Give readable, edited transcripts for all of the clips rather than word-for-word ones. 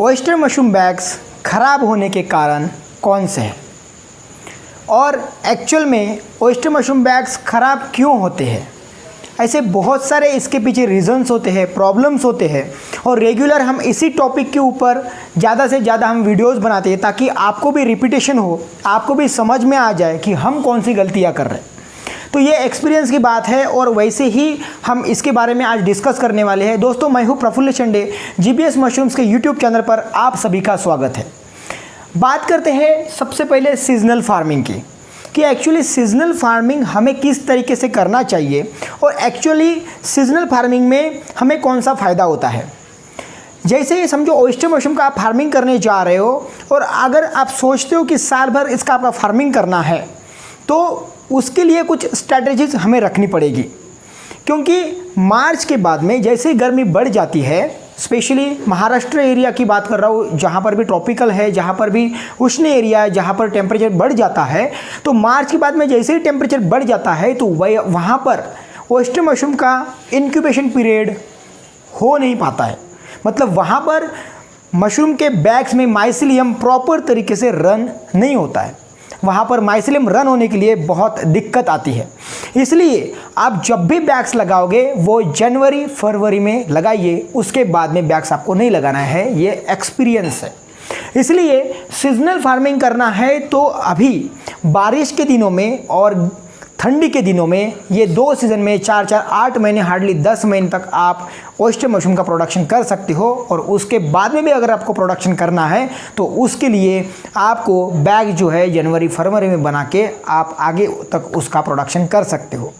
Oyster mushroom bags ख़राब होने के कारण कौन से हैं और एक्चुअल में ओयस्टर मशरूम बैग्स ख़राब क्यों होते हैं। ऐसे बहुत सारे इसके पीछे रीज़न्स होते हैं, प्रॉब्लम्स होते हैं और रेगुलर हम इसी टॉपिक के ऊपर ज़्यादा से ज़्यादा हम वीडियोस बनाते हैं ताकि आपको भी रिपीटेशन हो, आपको भी समझ में आ जाए कि हम कौन सी गलतियाँ कर रहे हैं। तो ये एक्सपीरियंस की बात है और वैसे ही हम इसके बारे में आज डिस्कस करने वाले हैं। दोस्तों, मैं हूँ प्रफुल्ल चंडे, जीबीएस मशरूम्स के यूट्यूब चैनल पर आप सभी का स्वागत है। बात करते हैं सबसे पहले सीजनल फार्मिंग की कि एक्चुअली सीजनल फार्मिंग हमें किस तरीके से करना चाहिए और एक्चुअली सीजनल फार्मिंग में हमें कौन सा फ़ायदा होता है। जैसे समझो ओयस्टर मशरूम का आप फार्मिंग करने जा रहे हो और अगर आप सोचते हो कि साल भर इसका आपका फार्मिंग करना है तो उसके लिए कुछ स्ट्रैटेजीज हमें रखनी पड़ेगी, क्योंकि मार्च के बाद में जैसे ही गर्मी बढ़ जाती है, स्पेशली महाराष्ट्र एरिया की बात कर रहा हूँ जहाँ पर भी ट्रॉपिकल है, जहाँ पर भी उष्ण एरिया है, जहाँ पर टेम्परेचर बढ़ जाता है, तो मार्च के बाद में जैसे ही टेम्परेचर बढ़ जाता है तो वहाँ पर ओयस्टर मशरूम का इंक्यूबेशन पीरियड हो नहीं पाता है। मतलब वहाँ पर मशरूम के बैग्स में माइसीलियम प्रॉपर तरीके से रन नहीं होता है। वहाँ पर माइसीलियम रन होने के लिए बहुत दिक्कत आती है। इसलिए आप जब भी बैग्स लगाओगे वो जनवरी फरवरी में लगाइए, उसके बाद में बैग्स आपको नहीं लगाना है, ये एक्सपीरियंस है। इसलिए सीजनल फार्मिंग करना है तो अभी बारिश के दिनों में और ठंडी के दिनों में, ये दो सीज़न में 4-4 8 महीने हार्डली 10 महीने तक आप ओयस्टर मशरूम का प्रोडक्शन कर सकते हो। और उसके बाद में भी अगर आपको प्रोडक्शन करना है तो उसके लिए आपको बैग जो है जनवरी फरवरी में बना के आप आगे तक उसका प्रोडक्शन कर सकते हो।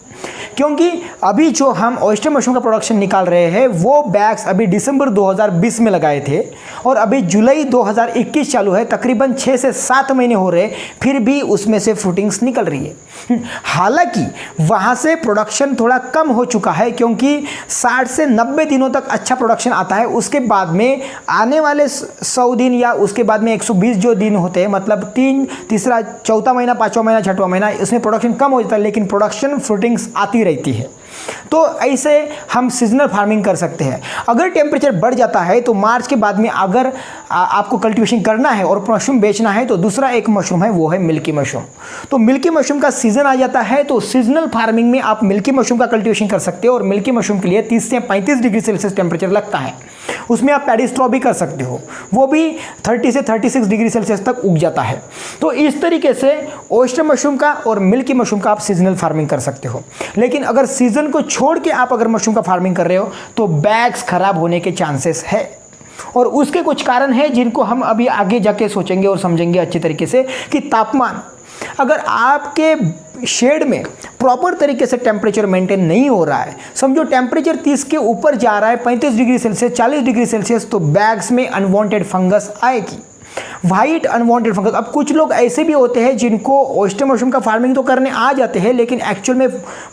क्योंकि अभी जो हम ओयस्टर मशरूम का प्रोडक्शन निकाल रहे हैं वो बैग्स अभी दिसंबर 2020 में लगाए थे और अभी जुलाई 2021 चालू है, तकरीबन 6 से 7 महीने हो रहे, फिर भी उसमें से फ्रूटिंग्स निकल रही है। हालांकि वहाँ से प्रोडक्शन थोड़ा कम हो चुका है क्योंकि 60 से 90 दिनों तक अच्छा प्रोडक्शन आता है। उसके बाद में आने वाले 100 दिन या उसके बाद में 120 जो दिन होते हैं, मतलब तीसरा चौथा महीना, पाँचवा महीना, छठवां महीना, इसमें प्रोडक्शन कम हो जाता है लेकिन प्रोडक्शन फ्रूटिंग्स आती रहती है। तो ऐसे हम सीजनल फार्मिंग कर सकते हैं। अगर टेम्परेचर बढ़ जाता है तो मार्च के बाद में अगर आपको कल्टीवेशन करना है और मशरूम बेचना है तो दूसरा एक मशरूम है, वो है मिल्की मशरूम। तो मिल्की मशरूम का सीजन आ जाता है तो सीजनल फार्मिंग में आप मिल्की मशरूम का कल्टीवेशन कर सकते हो और मिल्की मशरूम के लिए 30 से 35 डिग्री सेल्सियस टेम्परेचर लगता है। उसमें आप पैडी स्ट्रॉ भी कर सकते हो, वो भी 30 से 36 डिग्री सेल्सियस तक उग जाता है। तो इस तरीके से ओयस्टर मशरूम का और मिल्की मशरूम का आप सीजनल फार्मिंग कर सकते हो। लेकिन अगर सीजन को छोड़ के आप अगर मशरूम का फार्मिंग कर रहे हो तो बैग्स खराब होने के चांसेस है और उसके कुछ कारण हैं जिनको हम अभी आगे जाके सोचेंगे और समझेंगे अच्छी तरीके से। कि तापमान, अगर आपके शेड में प्रॉपर तरीके से टेम्परेचर मेंटेन नहीं हो रहा है, समझो टेम्परेचर 30 के ऊपर जा रहा है, 35 डिग्री सेल्सियस, 40 डिग्री सेल्सियस, तो बैग्स में अनवांटेड फंगस आएगी, वाइट अनवांटेड फंगस। अब कुछ लोग ऐसे भी होते हैं जिनको ओयस्टर मशरूम का फार्मिंग तो करने आ जाते हैं लेकिन एक्चुअल में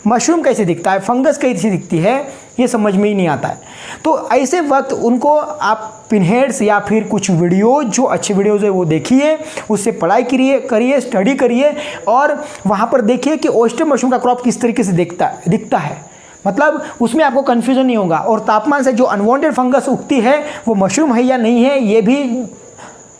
मशरूम कैसे दिखता है, फंगस कैसे दिखती है, ये समझ में ही नहीं आता है। तो ऐसे वक्त उनको आप पिनहेड्स या फिर कुछ वीडियोज, जो अच्छे वीडियोज है वो देखिए, उससे पढ़ाई करिए, स्टडी करिए और वहाँ पर देखिए कि ओयस्टर मशरूम का क्रॉप किस तरीके से दिखता है। मतलब उसमें आपको कन्फ्यूजन नहीं होगा और तापमान से जो अनवांटेड फंगस उगती है वो मशरूम है या नहीं है ये भी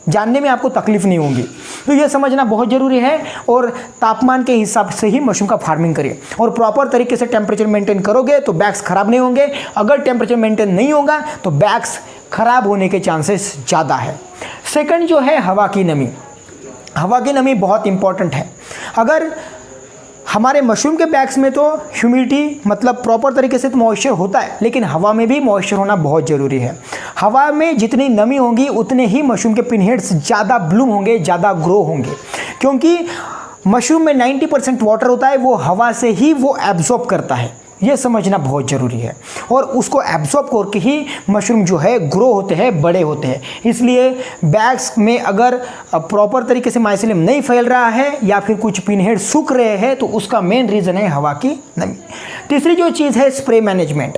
जानने में आपको तकलीफ नहीं होगी। तो ये समझना बहुत ज़रूरी है और तापमान के हिसाब से ही मशरूम का फार्मिंग करिए और प्रॉपर तरीके से टेम्परेचर मेंटेन करोगे तो बैग्स खराब नहीं होंगे। अगर टेम्परेचर मेंटेन नहीं होगा तो बैग्स खराब होने के चांसेस ज़्यादा है। सेकंड जो है हवा की नमी। हवा की नमी बहुत इंपॉर्टेंट है। अगर हमारे मशरूम के बैग्स में तो ह्यूमिडिटी, मतलब प्रॉपर तरीके से तो मॉइस्चर होता है लेकिन हवा में भी मॉइस्चर होना बहुत ज़रूरी है। हवा में जितनी नमी होगी उतने ही मशरूम के पिनहेड्स ज़्यादा ब्लूम होंगे, ज़्यादा ग्रो होंगे, क्योंकि मशरूम में 90% वाटर होता है, वो हवा से ही वो एब्जॉर्ब करता है। ये समझना बहुत ज़रूरी है और उसको एब्जॉर्ब करके ही मशरूम जो है ग्रो होते हैं, बड़े होते हैं। इसलिए बैग्स में अगर प्रॉपर तरीके से माइसीलियम नहीं फैल रहा है या फिर कुछ पिनहेड सूख रहे हैं तो उसका मेन रीज़न है हवा की नमी। तीसरी जो चीज़ है स्प्रे मैनेजमेंट।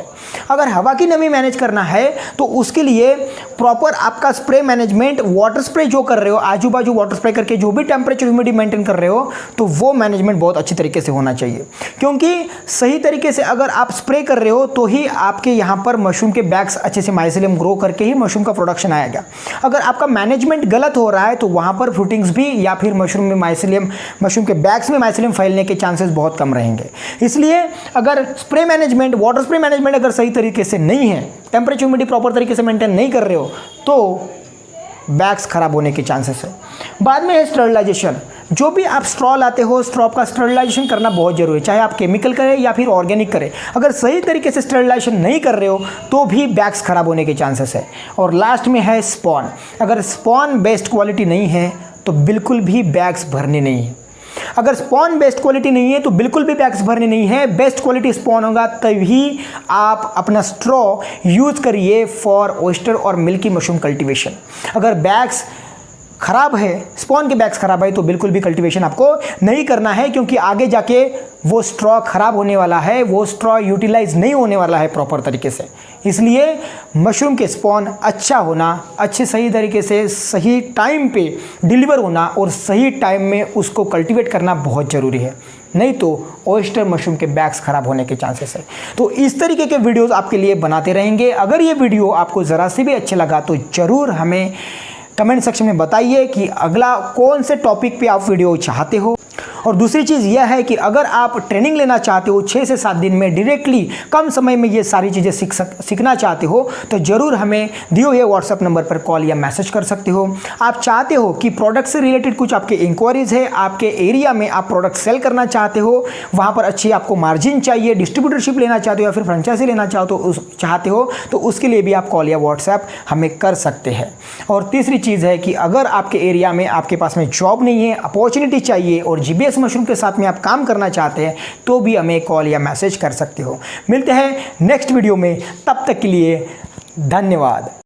अगर हवा की नमी मैनेज करना है तो उसके लिए प्रॉपर आपका स्प्रे मैनेजमेंट, वाटर स्प्रे जो कर रहे हो, आजू बाजू वाटर स्प्रे करके जो भी टेम्परेचर ह्यूमिडिटी मेंटेन कर रहे हो, तो वो मैनेजमेंट बहुत अच्छी तरीके से होना चाहिए। क्योंकि सही तरीके से अगर आप स्प्रे कर रहे हो तो ही आपके यहाँ पर मशरूम के बैग्स अच्छे से माइसेलियम ग्रो करके ही मशरूम का प्रोडक्शन आएगा। अगर आपका मैनेजमेंट गलत हो रहा है तो वहाँ पर फ्रूटिंग्स भी या फिर मशरूम में माइसेलियम, मशरूम के बैग्स में माइसेलियम फैलने के चांसेस बहुत कम रहेंगे। इसलिए अगर spray management, water spray management अगर सही तरीके से नहीं है, टेम्परेचर ह्यूमिडिटी प्रॉपर तरीके से मेंटेन नहीं कर रहे हो, तो बैग्स खराब होने के चांसेस है। बाद में है स्टरलाइजेशन। जो भी आप स्ट्रॉ लाते हो, स्ट्रॉ का स्टरलाइजेशन करना बहुत जरूरी है, चाहे आप केमिकल करें या फिर ऑर्गेनिक करें। अगर सही तरीके से स्टरलाइजेशन नहीं कर रहे हो तो भी बैग्स खराब होने के चांसेस है। और लास्ट में है स्पॉन। अगर स्पॉन बेस्ट क्वालिटी नहीं है तो बिल्कुल भी बैग्स भरने नहीं है। अगर स्पॉन बेस्ट क्वालिटी नहीं है तो बिल्कुल भी बैग्स भरने नहीं है। बेस्ट क्वालिटी स्पॉन होगा तभी आप अपना स्ट्रॉ यूज करिए फॉर ओयस्टर और मिल्की मशरूम कल्टीवेशन। अगर बैग्स खराब है, स्पॉन के बैग्स खराब है, तो बिल्कुल भी कल्टीवेशन आपको नहीं करना है, क्योंकि आगे जाके वो स्ट्रॉ खराब होने वाला है, वो स्ट्रॉ यूटिलाइज नहीं होने वाला है प्रॉपर तरीके से। इसलिए मशरूम के स्पॉन अच्छा होना, अच्छे सही तरीके से सही टाइम पे डिलीवर होना और सही टाइम में उसको कल्टीवेट करना बहुत ज़रूरी है, नहीं तो ओयस्टर मशरूम के बैग्स खराब होने के चांसेस है। तो इस तरीके के वीडियोस आपके लिए बनाते रहेंगे। अगर ये वीडियो आपको ज़रा से भी अच्छा लगा तो ज़रूर हमें कमेंट सेक्शन में बताइए कि अगला कौन से टॉपिक पे आप वीडियो चाहते हो। और दूसरी चीज़ यह है कि अगर आप ट्रेनिंग लेना चाहते हो 6 से 7 दिन में डायरेक्टली कम समय में ये सारी चीज़ें सीखना चाहते हो तो ज़रूर हमें दिए हुए व्हाट्सएप नंबर पर कॉल या मैसेज कर सकते हो। आप चाहते हो कि प्रोडक्ट से रिलेटेड कुछ आपके इंक्वायरीज़ है, आपके एरिया में आप प्रोडक्ट सेल करना चाहते हो, वहाँ पर अच्छी आपको मार्जिन चाहिए, डिस्ट्रीब्यूटरशिप लेना चाहते हो या फिर फ्रेंचाइजी लेना चाहते हो तो उसके लिए भी आप कॉल या व्हाट्सएप हमें कर सकते हैं। और तीसरी चीज़ है कि अगर आपके एरिया में आपके पास में जॉब नहीं है, अपॉर्चुनिटी चाहिए और जीबीएस मशरूम के साथ में आप काम करना चाहते हैं तो भी हमें कॉल या मैसेज कर सकते हो। मिलते हैं नेक्स्ट वीडियो में, तब तक के लिए धन्यवाद।